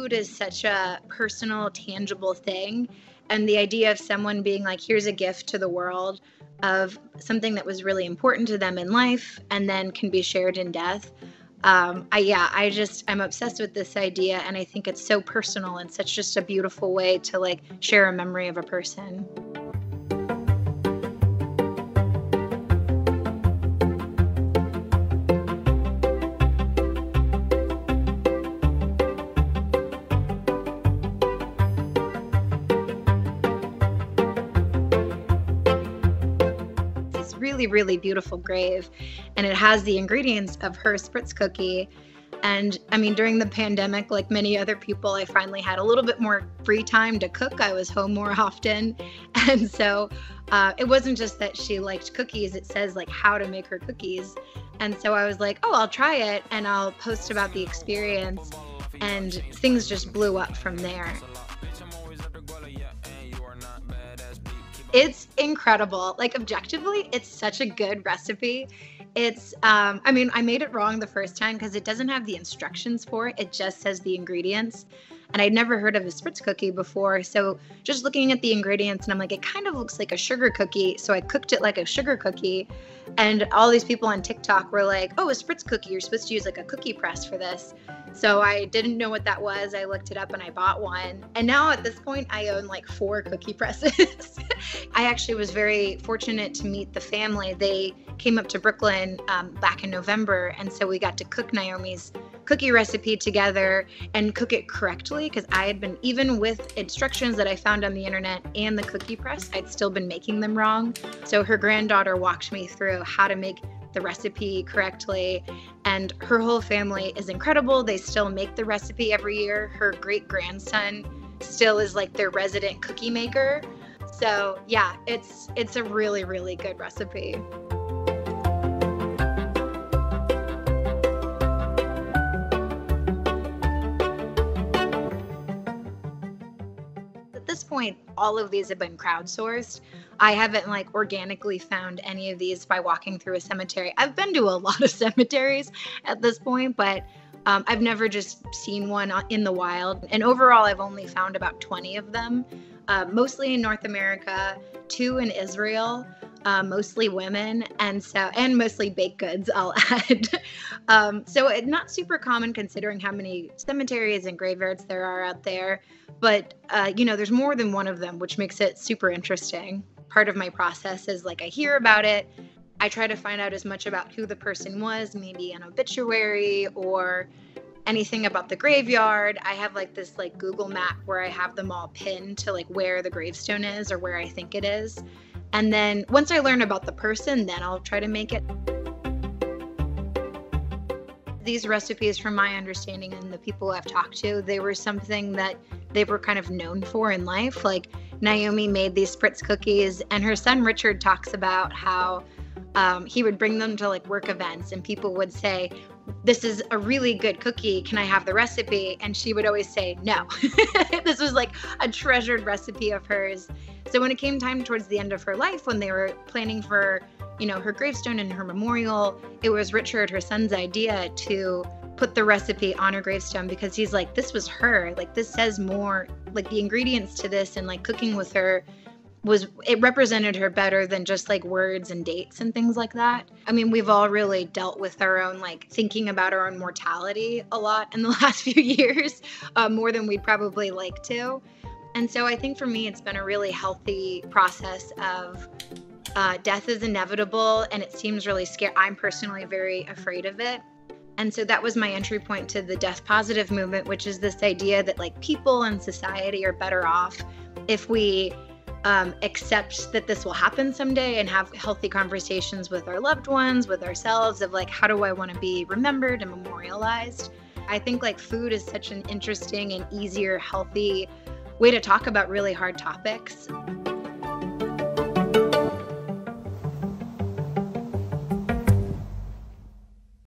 food is such a personal, tangible thing. And the idea of someone being like, here's a gift to the world of something that was really important to them in life and then can be shared in death. I'm obsessed with this idea, and I think it's so personal and such just a beautiful way to like share a memory of a person. Really, really beautiful grave, and it has the ingredients of her spritz cookie. And I mean, during the pandemic, like many other people, I finally had a little bit more free time to cook. I was home more often. And so it wasn't just that she liked cookies, it says like how to make her cookies. And so I was like, oh, I'll try it and I'll post about the experience. And things just blew up from there. It's incredible. Like objectively, it's such a good recipe. It's, I mean, I made it wrong the first time because it doesn't have the instructions for it. It just says the ingredients. And I'd never heard of a spritz cookie before. So just looking at the ingredients and I'm like, it kind of looks like a sugar cookie. So I cooked it like a sugar cookie. And all these people on TikTok were like, oh, a spritz cookie, you're supposed to use like a cookie press for this. So I didn't know what that was. I looked it up and I bought one. And now at this point, I own like 4 cookie presses. I actually was very fortunate to meet the family. They came up to Brooklyn back in November. And so we got to cook Naomi's cookie recipe together and cook it correctly, because I had been, even with instructions that I found on the internet and the cookie press, I'd still been making them wrong. So her granddaughter walked me through how to make the recipe correctly, and her whole family is incredible. They still make the recipe every year. Her great grandson still is like their resident cookie maker. So yeah, it's a really, really good recipe. At this point, all of these have been crowdsourced. I haven't like organically found any of these by walking through a cemetery. I've been to a lot of cemeteries at this point, but I've never just seen one in the wild. And overall, I've only found about 20 of them, mostly in North America, 2 in Israel, mostly women, and mostly baked goods, I'll add. So it's not super common considering how many cemeteries and graveyards there are out there, but there's more than one of them, which makes it super interesting. Part of my process is like I hear about it, I try to find out as much about who the person was, maybe an obituary or anything about the graveyard. I have like this like Google map where I have them all pinned to like where the gravestone is or where I think it is. And then once I learn about the person, then I'll try to make it. These recipes, from my understanding and the people I've talked to, they were something that they were kind of known for in life. Like Naomi made these spritz cookies, and her son Richard talks about how he would bring them to like work events, and people would say, this is a really good cookie, can I have the recipe? And she would always say no. This was like a treasured recipe of hers. So when it came time towards the end of her life, when they were planning for, her gravestone and her memorial, it was Richard, her son's idea, to put the recipe on her gravestone, because he's like, this was her, like this says more, like the ingredients to this, and like cooking with her it represented her better than just like words and dates and things like that. I mean, we've all really dealt with our own, like thinking about our own mortality a lot in the last few years, more than we'd probably like to. And so I think for me, it's been a really healthy process of death is inevitable, and it seems really scary. I'm personally very afraid of it. And so that was my entry point to the death positive movement, which is this idea that like people and society are better off if we accept that this will happen someday and have healthy conversations with our loved ones, with ourselves, of like, how do I want to be remembered and memorialized? I think like food is such an interesting and easier, healthy way to talk about really hard topics.